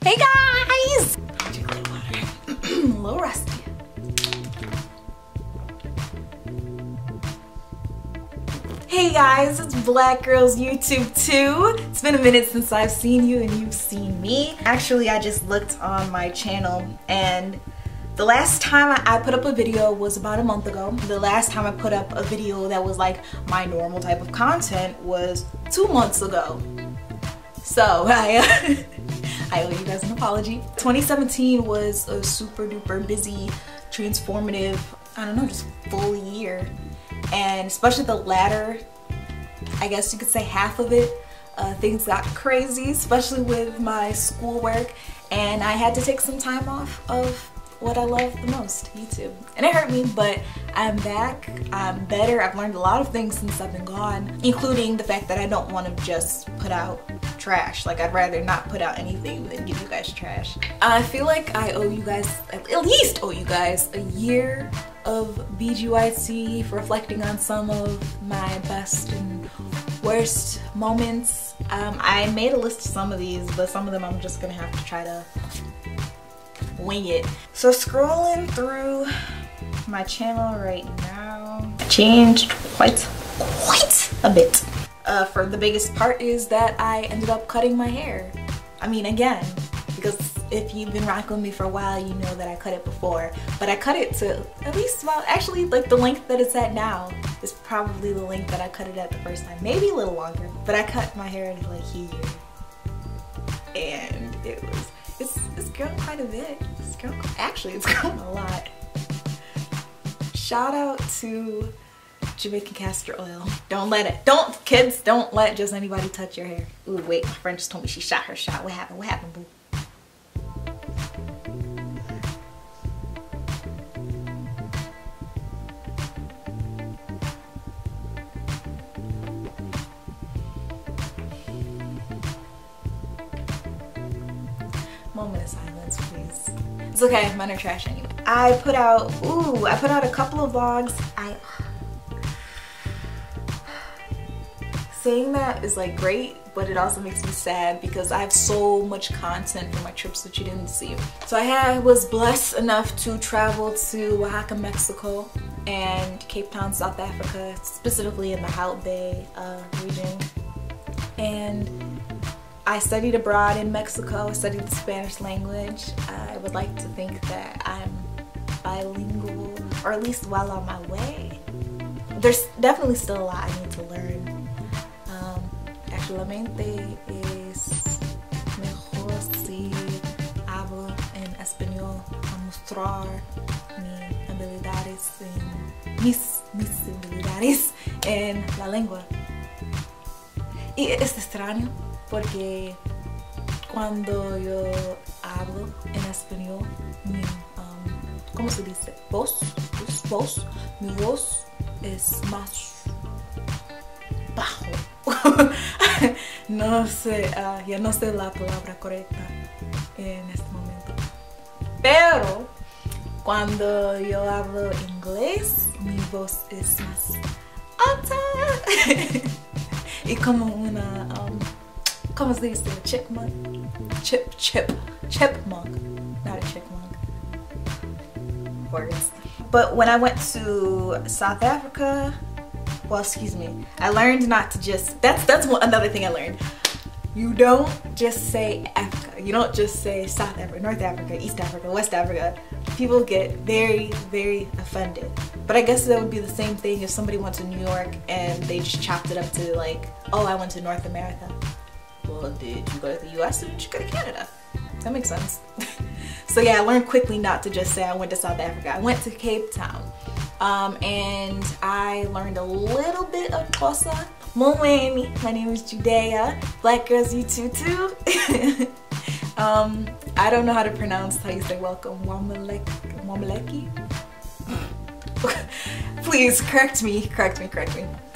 Hey guys! A little rusty. Hey guys, it's Black Girls YouTube 2. It's been a minute since I've seen you and you've seen me. Actually, I just looked on my channel and the last time I put up a video was about a month ago. The last time I put up a video that was like my normal type of content was 2 months ago. So I owe you guys an apology. 2017 was a super duper busy, transformative, I don't know, just full year. And especially the latter, I guess you could say half of it, things got crazy, especially with my schoolwork. And I had to take some time off of what I love the most, YouTube. And it hurt me, but I'm back, I'm better. I've learned a lot of things since I've been gone, including the fact that I don't want to just put out trash. Like, I'd rather not put out anything than give you guys trash. I feel like I owe you guys, at least owe you guys, a year of BGYT for reflecting on some of my best and worst moments. I made a list of some of these, but some of them I'm just gonna have to try to wing it. So scrolling through my channel right now, changed quite a bit. For the biggest part is that I ended up cutting my hair. I mean, again, because if you've been rocking with me for a while, you know that I cut it before, but I cut it to at least about, actually, like the length that it's at now is probably the length that I cut it at the first time, maybe a little longer, but I cut my hair to like here, and it's grown quite a bit. It's grown a lot. Shout out to Jamaican castor oil. Kids, don't let just anybody touch your hair. Ooh, wait, my friend just told me she shot her shot. What happened? What happened, boo? Moment of silence, please. It's okay, mine are trash anyway. I put out a couple of vlogs. Saying that is like great, but it also makes me sad because I have so much content from my trips that you didn't see. So I was blessed enough to travel to Oaxaca, Mexico, and Cape Town, South Africa, specifically in the Hout Bay region. And I studied abroad in Mexico. I studied the Spanish language. I would like to think that I'm bilingual, or at least well on my way. There's definitely still a lot I need to learn. Actualmente es mejor si hablo en español a mostrar mis habilidades en la lengua. Y es extraño porque cuando yo hablo en español, ¿cómo se dice? Mi voz es más bajo. No sé, ya no sé la palabra correcta en este momento. Pero cuando yo hablo inglés, mi voz es más alta. Y como una, ¿cómo se dice? Chipmunk? Chipmunk, not a chipmunk. Words. But when I went to South Africa, well, excuse me, I learned not to just, that's another thing I learned. You don't just say Africa. You don't just say South Africa, North Africa, East Africa, West Africa. People get very, very offended. But I guess that would be the same thing if somebody went to New York and they just chopped it up to like, oh, I went to North America. Well, did you go to the US or did you go to Canada? That makes sense. So yeah, I learned quickly not to just say I went to South Africa. I went to Cape Town. And I learned a little bit of Xhosa. Molweni, my name is Judayah, Black Girls YouTube 2. I don't know how to pronounce how you say welcome. Wamaleki? Please correct me.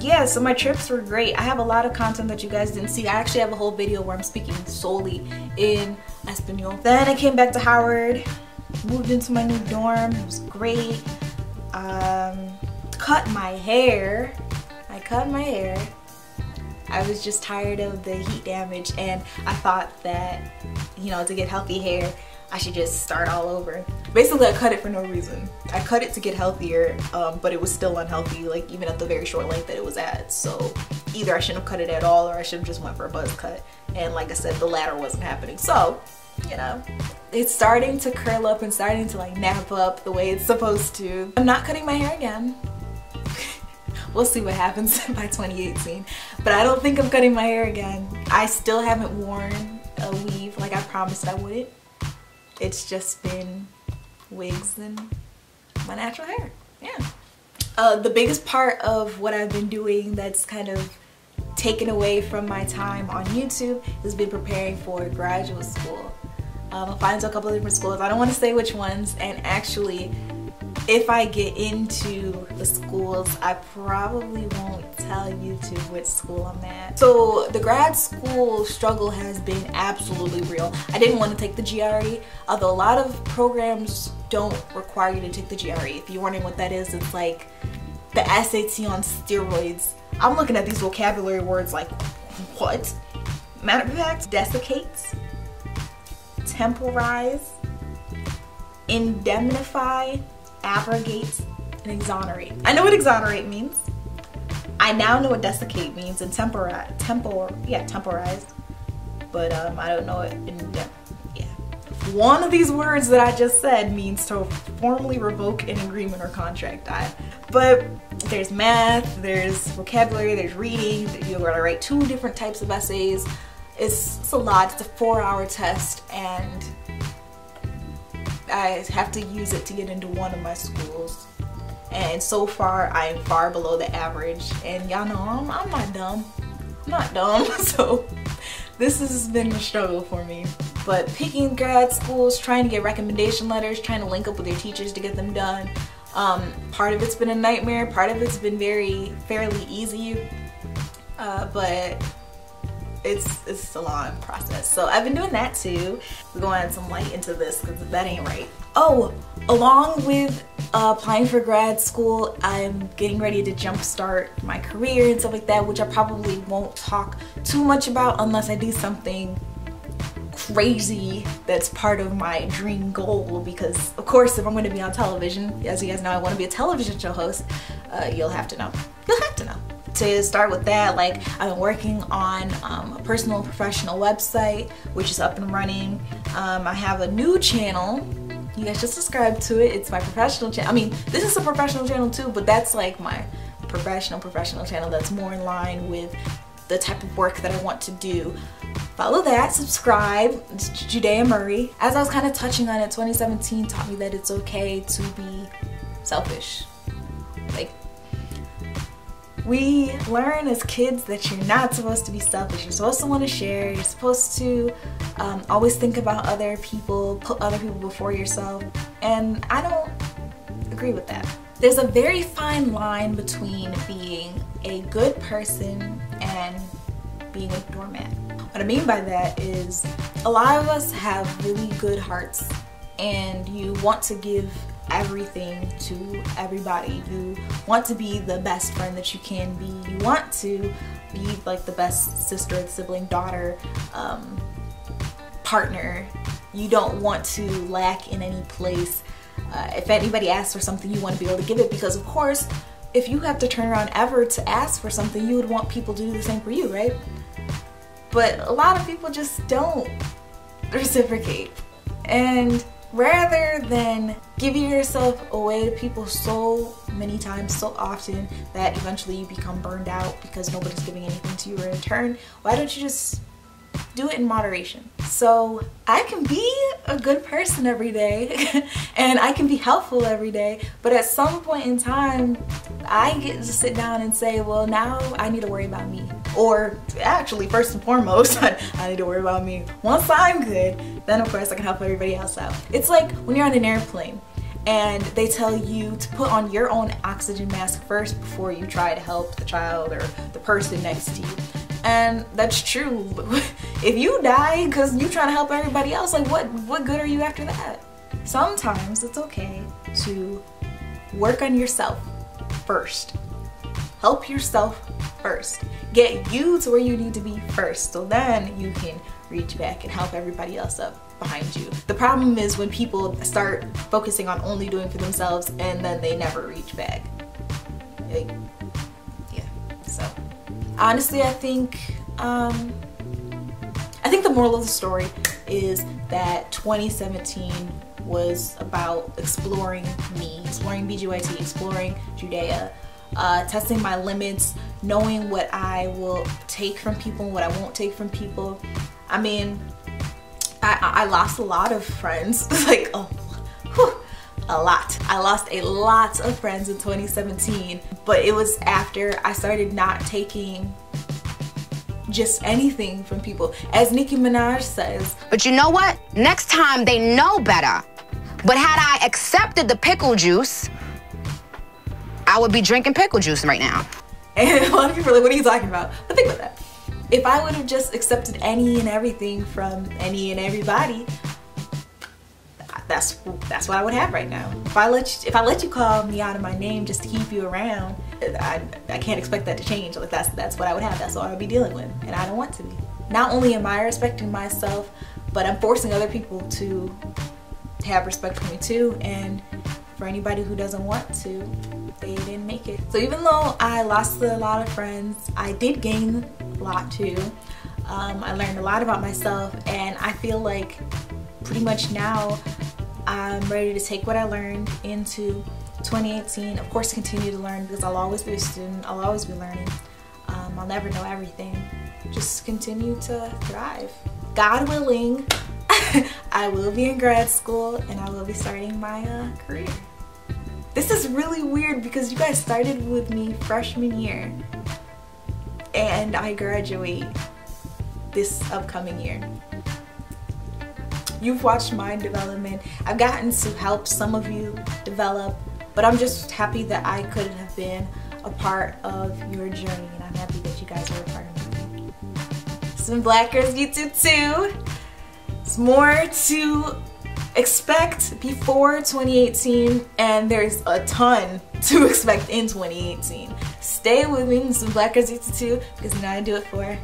Yeah, so my trips were great. I have a lot of content that you guys didn't see. I actually have a whole video where I'm speaking solely in Espanol. Then I came back to Howard, moved into my new dorm. It was great. Cut my hair. I cut my hair. I was just tired of the heat damage, and I thought that, you know, to get healthy hair, I should just start all over. Basically, I cut it for no reason. I cut it to get healthier, but it was still unhealthy, like even at the very short length that it was at. So either I shouldn't have cut it at all, or I should have just went for a buzz cut. And like I said, the latter wasn't happening. So, you know, it's starting to curl up and starting to like nap up the way it's supposed to. I'm not cutting my hair again. We'll see what happens by 2018. But I don't think I'm cutting my hair again. I still haven't worn a weave like I promised I would. It's just been wigs and my natural hair. Yeah. The biggest part of what I've been doing that's kind of taken away from my time on YouTube has been preparing for graduate school. I'm applying to a couple of different schools. I don't want to say which ones, and actually if I get into the schools, I probably won't tell YouTube which school I'm at. So the grad school struggle has been absolutely real. I didn't want to take the GRE, although a lot of programs don't require you to take the GRE. If you're wondering what that is, it's like the SAT on steroids. I'm looking at these vocabulary words like, what? Matter of fact, desiccates, temporize, indemnify, abrogate, and exonerate. I know what exonerate means. I now know what desiccate means, and temporize, but I don't know it. Yeah, one of these words that I just said means to formally revoke an agreement or contract. But there's math, there's vocabulary, there's reading. You're gonna write 2 different types of essays. It's a lot. It's a 4-hour test, and I have to use it to get into one of my schools. And so far, I am far below the average. And y'all know I'm not dumb. I'm not dumb. So this has been a struggle for me. But picking grad schools, trying to get recommendation letters, trying to link up with your teachers to get them done. Part of it's been a nightmare. Part of it's been fairly easy. But it's a long process. So I've been doing that too. We're going to add some light into this because that ain't right. Oh, along with applying for grad school, I'm getting ready to jumpstart my career and stuff like that, which I probably won't talk too much about unless I do something crazy that's part of my dream goal. Because of course, if I'm going to be on television, as you guys know, I want to be a television show host. You'll have to know. You'll have to know. To start with that, like, I've been working on a personal and professional website, which is up and running. I have a new channel. You guys should subscribe to it. It's my professional channel. I mean, this is a professional channel too, but that's like my professional channel that's more in line with the type of work that I want to do. Follow that, subscribe. It's Judayah Murray. As I was kind of touching on it, 2017 taught me that it's okay to be selfish. Like, we learn as kids that you're not supposed to be selfish. You're supposed to want to share. You're supposed to always think about other people, put other people before yourself. And I don't agree with that. There's a very fine line between being a good person and being a doormat. What I mean by that is a lot of us have really good hearts, and you want to give everything to everybody. You want to be the best friend that you can be. You want to be like the best sister, sibling, daughter, partner. You don't want to lack in any place. If anybody asks for something, you want to be able to give it, because of course, if you have to turn around ever to ask for something, you would want people to do the same for you, right? But a lot of people just don't reciprocate. And rather than giving yourself away to people so many times, so often, that eventually you become burned out because nobody's giving anything to you in return, why don't you just do it in moderation? So I can be a good person every day and I can be helpful every day, but at some point in time I get to sit down and say, well, now I need to worry about me. Or actually, first and foremost, I need to worry about me. Once I'm good, then of course I can help everybody else out. It's like when you're on an airplane and they tell you to put on your own oxygen mask first before you try to help the child or the person next to you. And that's true. If you die because you're trying to help everybody else, like what good are you after that? Sometimes it's okay to work on yourself first. Help yourself first. Get you to where you need to be first, so then you can reach back and help everybody else up behind you. The problem is when people start focusing on only doing for themselves and then they never reach back. Like, yeah, so honestly, I think the moral of the story is that 2017 was about exploring me, exploring BGYT, exploring Judayah, testing my limits, knowing what I will take from people and what I won't take from people. I mean, I lost a lot of friends, like a lot. I lost a lot of friends in 2017, but it was after I started not taking just anything from people. As Nicki Minaj says, but you know what? Next time they know better. But had I accepted the pickle juice, I would be drinking pickle juice right now. And a lot of people are like, what are you talking about? But think about that. If I would have just accepted any and everything from any and everybody, that's what I would have right now. If I let you call me out of my name just to keep you around, I can't expect that to change. Like that's what I would have. That's what I would be dealing with, and I don't want to be. Not only am I respecting myself, but I'm forcing other people to have respect for me too. And for anybody who doesn't want to, they didn't make it. So even though I lost a lot of friends, I did gain a lot too. I learned a lot about myself, and I feel like pretty much now I'm ready to take what I learned into 2018. Of course, continue to learn, because I'll always be a student. I'll always be learning. I'll never know everything. Just continue to thrive. God willing, I will be in grad school and I will be starting my career. This is really weird because you guys started with me freshman year and I graduate this upcoming year. You've watched my development. I've gotten to help some of you develop, but I'm just happy that I could have been a part of your journey, and I'm happy that you guys are a part of mine. This has been Black Girls YouTube 2. There's more to expect before 2018, and there's a ton to expect in 2018. Stay with me. This is Black Girls YouTube 2, because you know I do it for